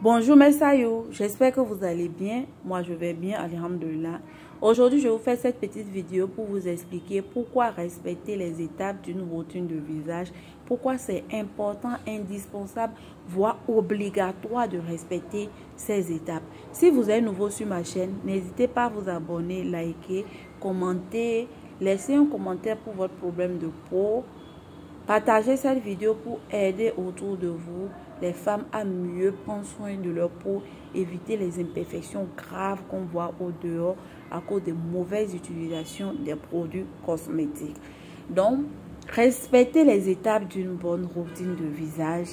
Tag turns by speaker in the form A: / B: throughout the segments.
A: Bonjour mes saillots, j'espère que vous allez bien. Moi je vais bien, alhamdoulilah. Aujourd'hui je vais vous faire cette petite vidéo pour vous expliquer pourquoi respecter les étapes d'une routine de visage, pourquoi c'est important, indispensable, voire obligatoire de respecter ces étapes. Si vous êtes nouveau sur ma chaîne, n'hésitez pas à vous abonner, liker, commenter, laisser un commentaire pour votre problème de peau. Partagez cette vidéo pour aider autour de vous les femmes à mieux prendre soin de leur peau, éviter les imperfections graves qu'on voit au dehors à cause de mauvaises utilisations des produits cosmétiques. Donc, respecter les étapes d'une bonne routine de visage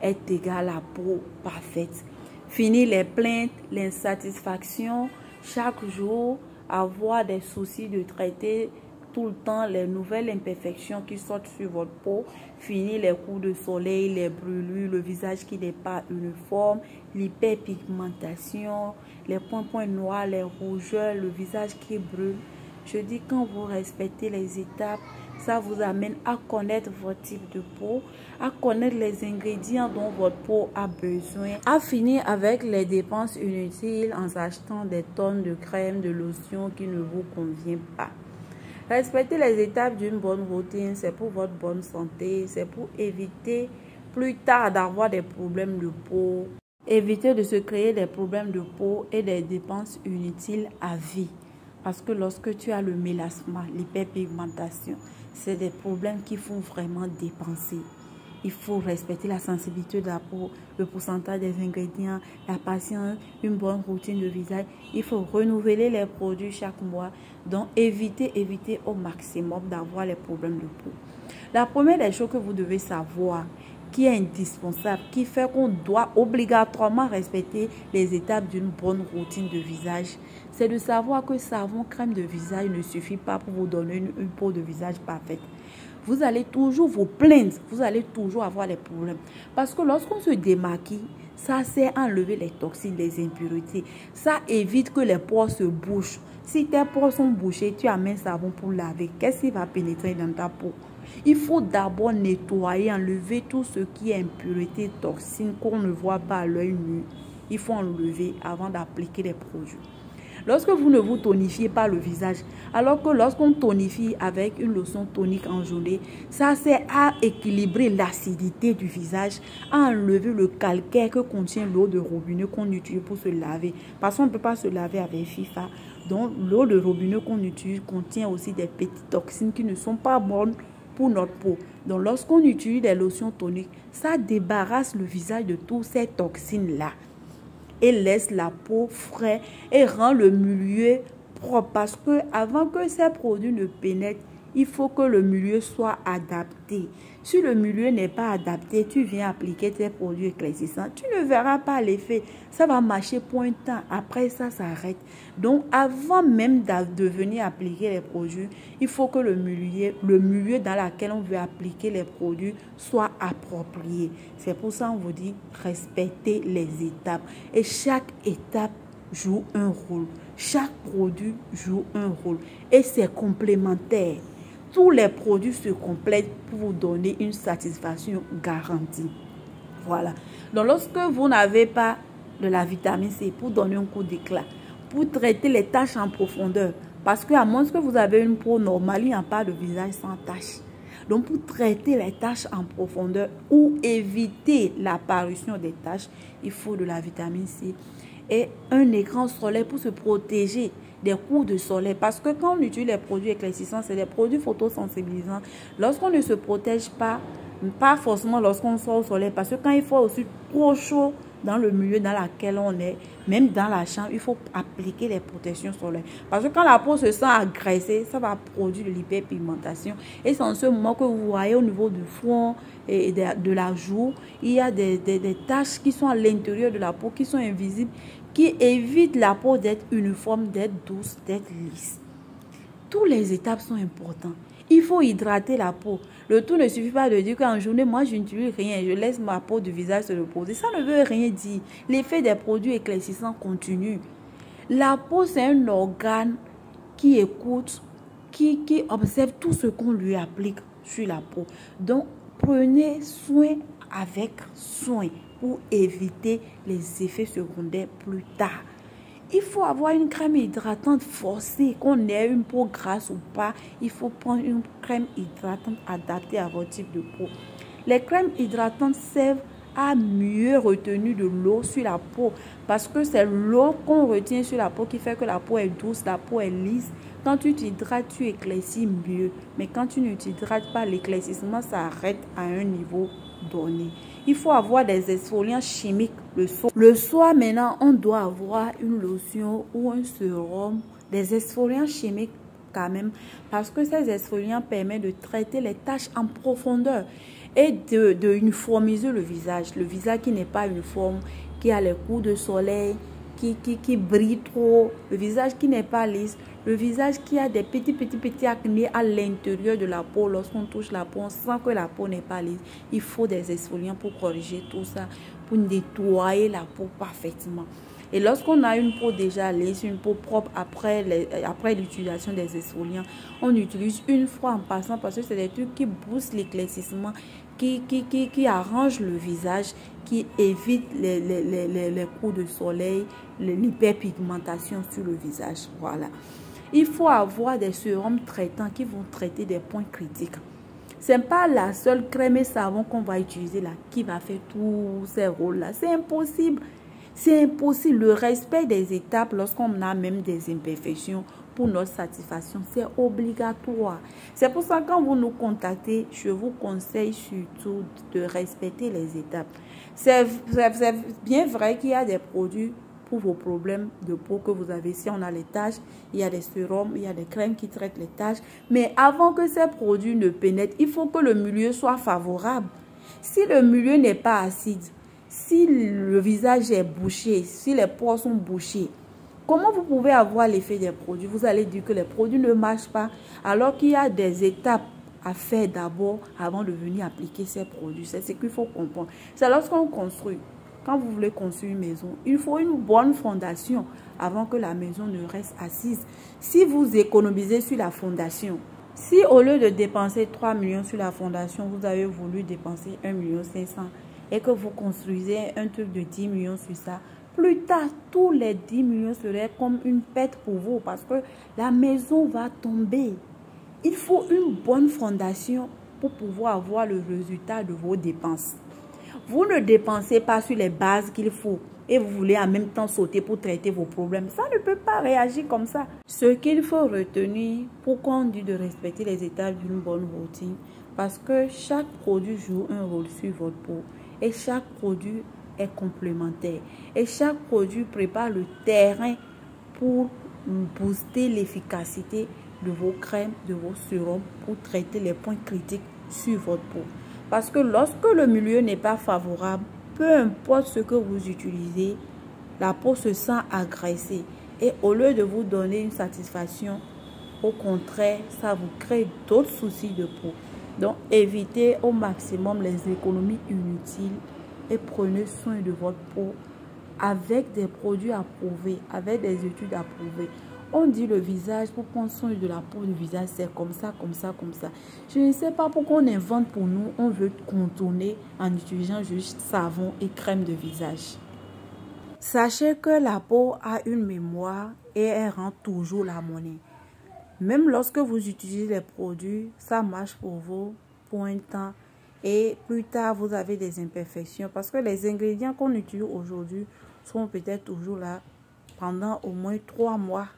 A: est égal à peau parfaite. Finir les plaintes, l'insatisfaction chaque jour, avoir des soucis de traiter tout le temps les nouvelles imperfections qui sortent sur votre peau, finir les coups de soleil, les brûlures, le visage qui n'est pas uniforme, l'hyperpigmentation, les points noirs, les rougeurs, le visage qui brûle. Je dis quand vous respectez les étapes, ça vous amène à connaître votre type de peau, à connaître les ingrédients dont votre peau a besoin, à finir avec les dépenses inutiles en achetant des tonnes de crème, de lotion qui ne vous convient pas. Respecter les étapes d'une bonne routine, c'est pour votre bonne santé, c'est pour éviter plus tard d'avoir des problèmes de peau, éviter de se créer des problèmes de peau et des dépenses inutiles à vie. Parce que lorsque tu as le mélasma, l'hyperpigmentation, c'est des problèmes qui font vraiment dépenser. Il faut respecter la sensibilité de la peau, le pourcentage des ingrédients, la patience, une bonne routine de visage. Il faut renouveler les produits chaque mois. Donc, éviter au maximum d'avoir les problèmes de peau. La première des choses que vous devez savoir, qui est indispensable, qui fait qu'on doit obligatoirement respecter les étapes d'une bonne routine de visage, c'est de savoir que savon, crème de visage ne suffit pas pour vous donner une peau de visage parfaite. Vous allez toujours vous plaindre, vous allez toujours avoir des problèmes. Parce que lorsqu'on se démaquille, ça sert à enlever les toxines, les impuretés. Ça évite que les pores se bouchent. Si tes pores sont bouchés, tu amènes savon pour laver. Qu'est-ce qui va pénétrer dans ta peau? Il faut d'abord nettoyer, enlever tout ce qui est impureté, toxines qu'on ne voit pas à l'œil nu. Il faut enlever avant d'appliquer les produits. Lorsque vous ne vous tonifiez pas le visage, alors que lorsqu'on tonifie avec une lotion tonique enjolée, ça sert à équilibrer l'acidité du visage, à enlever le calcaire que contient l'eau de robinet qu'on utilise pour se laver. Parce qu'on ne peut pas se laver avec FIFA. Donc l'eau de robinet qu'on utilise contient aussi des petites toxines qui ne sont pas bonnes pour notre peau. Donc lorsqu'on utilise des lotions toniques, ça débarrasse le visage de toutes ces toxines-là et laisse la peau fraîche et rend le milieu propre. Parce que avant que ces produits ne pénètrent, il faut que le milieu soit adapté. Si le milieu n'est pas adapté, tu viens appliquer tes produits éclaircissants, tu ne verras pas l'effet. Ça va marcher pour un temps. Après ça s'arrête. Donc avant même de venir appliquer les produits, il faut que le milieu dans lequel on veut appliquer les produits soit approprié. C'est pour ça qu'on vous dit respecter les étapes. Et chaque étape joue un rôle. Chaque produit joue un rôle. Et c'est complémentaire. Tous les produits se complètent pour vous donner une satisfaction garantie. Voilà. Donc, lorsque vous n'avez pas de la vitamine C pour donner un coup d'éclat, pour traiter les taches en profondeur, parce qu'à moins que vous avez une peau normale, il n'y a pas de visage sans taches. Donc, pour traiter les taches en profondeur ou éviter l'apparition des taches, il faut de la vitamine C et un écran solaire pour se protéger des coups de soleil. Parce que quand on utilise les produits éclaircissants, c'est des produits photosensibilisants. Lorsqu'on ne se protège pas, pas forcément lorsqu'on sort au soleil, parce que quand il faut aussi trop chaud dans le milieu dans lequel on est, même dans la chambre, il faut appliquer les protections solaires. Parce que quand la peau se sent agressée, ça va produire de l'hyperpigmentation. Et c'est en ce moment que vous voyez au niveau du front et de la joue, il y a des taches qui sont à l'intérieur de la peau, qui sont invisibles, qui évitent la peau d'être uniforme, d'être douce, d'être lisse. Toutes les étapes sont importantes. Il faut hydrater la peau. Le tout ne suffit pas de dire qu'en journée, moi, je n'utilise rien. Je laisse ma peau du visage se reposer. Ça ne veut rien dire. L'effet des produits éclaircissants continue. La peau, c'est un organe qui écoute, qui observe tout ce qu'on lui applique sur la peau. Donc, prenez soin avec soin. pour éviter les effets secondaires plus tard. Il faut avoir une crème hydratante forcée, qu'on ait une peau grasse ou pas. Il faut prendre une crème hydratante adaptée à votre type de peau. Les crèmes hydratantes servent à mieux retenir de l'eau sur la peau parce que c'est l'eau qu'on retient sur la peau qui fait que la peau est douce, la peau est lisse. Quand tu t'hydrates, tu éclaircis mieux. Mais quand tu ne t'hydrates pas, l'éclaircissement s'arrête à un niveau donné. Il faut avoir des exfoliants chimiques le soir. Le soir, maintenant, on doit avoir une lotion ou un sérum, des exfoliants chimiques quand même, parce que ces exfoliants permettent de traiter les taches en profondeur et de uniformiser le visage. Le visage qui n'est pas uniforme, qui a les coups de soleil, qui brille trop, le visage qui n'est pas lisse, le visage qui a des petits acnés à l'intérieur de la peau. Lorsqu'on touche la peau, on sent que la peau n'est pas lisse. Il faut des exfoliants pour corriger tout ça, pour nettoyer la peau parfaitement. Et lorsqu'on a une peau déjà lisse, une peau propre après l'utilisation des exfoliants, on utilise une fois en passant parce que c'est des trucs qui boostent l'éclaircissement, qui arrangent le visage, qui évitent les coups de soleil, l'hyperpigmentation sur le visage. Voilà. Il faut avoir des sérums traitants qui vont traiter des points critiques. Ce n'est pas la seule crème et savon qu'on va utiliser là qui va faire tous ces rôles-là. C'est impossible. C'est impossible. Le respect des étapes lorsqu'on a même des imperfections pour notre satisfaction, c'est obligatoire. C'est pour ça que quand vous nous contactez, je vous conseille surtout de respecter les étapes. C'est bien vrai qu'il y a des produits pour vos problèmes de peau que vous avez. Si on a les taches, il y a des sérums, il y a des crèmes qui traitent les taches. Mais avant que ces produits ne pénètrent, il faut que le milieu soit favorable. Si le milieu n'est pas acide, si le visage est bouché, si les pores sont bouchés, comment vous pouvez avoir l'effet des produits? Vous allez dire que les produits ne marchent pas, alors qu'il y a des étapes à faire d'abord avant de venir appliquer ces produits. C'est ce qu'il faut comprendre. C'est lorsqu'on construit. Quand vous voulez construire une maison, il faut une bonne fondation avant que la maison ne reste assise. Si vous économisez sur la fondation, si au lieu de dépenser 3 millions sur la fondation, vous avez voulu dépenser 1,5 million et que vous construisez un truc de 10 millions sur ça, plus tard, tous les 10 millions seraient comme une perte pour vous parce que la maison va tomber. Il faut une bonne fondation pour pouvoir avoir le résultat de vos dépenses. Vous ne dépensez pas sur les bases qu'il faut et vous voulez en même temps sauter pour traiter vos problèmes. Ça ne peut pas réagir comme ça. Ce qu'il faut retenir, pourquoi on dit de respecter les étapes d'une bonne routine, parce que chaque produit joue un rôle sur votre peau et chaque produit est complémentaire. Et chaque produit prépare le terrain pour booster l'efficacité de vos crèmes, de vos sérums pour traiter les points critiques sur votre peau. Parce que lorsque le milieu n'est pas favorable, peu importe ce que vous utilisez, la peau se sent agressée. Et au lieu de vous donner une satisfaction, au contraire, ça vous crée d'autres soucis de peau. Donc, évitez au maximum les économies inutiles et prenez soin de votre peau avec des produits approuvés, avec des études approuvées. On dit le visage, pour prendre soin de la peau du visage, c'est comme ça, comme ça, comme ça. Je ne sais pas pourquoi on invente pour nous, on veut contourner en utilisant juste savon et crème de visage. Sachez que la peau a une mémoire et elle rend toujours la monnaie. Même lorsque vous utilisez les produits, ça marche pour vous pour un temps. Et plus tard, vous avez des imperfections. Parce que les ingrédients qu'on utilise aujourd'hui sont peut-être toujours là pendant au moins 3 mois.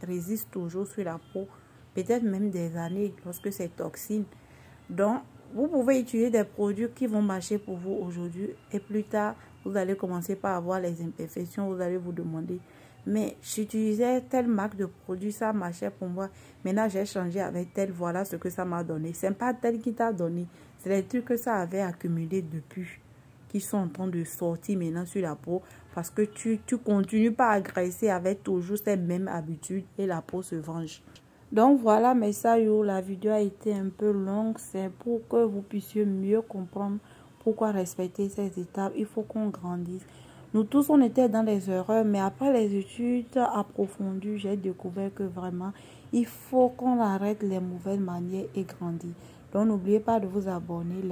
A: Résistent toujours sur la peau. Peut-être même des années lorsque c'est toxique. Donc, vous pouvez utiliser des produits qui vont marcher pour vous aujourd'hui. Et plus tard, vous allez commencer par avoir les imperfections. Vous allez vous demander, mais j'utilisais telle marque de produit, ça marchait pour moi. Maintenant, j'ai changé avec tel, voilà ce que ça m'a donné. Ce n'est pas tel qui t'a donné. C'est les trucs que ça avait accumulé depuis, qui sont en train de sortir maintenant sur la peau. Parce que tu continues pas à agresser avec toujours ces mêmes habitudes et la peau se venge. Donc voilà, mes saillots, la vidéo a été un peu longue. C'est pour que vous puissiez mieux comprendre pourquoi respecter ces étapes. Il faut qu'on grandisse. Nous tous, on était dans les erreurs, mais après les études approfondies, j'ai découvert que vraiment, il faut qu'on arrête les mauvaises manières et grandir. Donc, n'oubliez pas de vous abonner,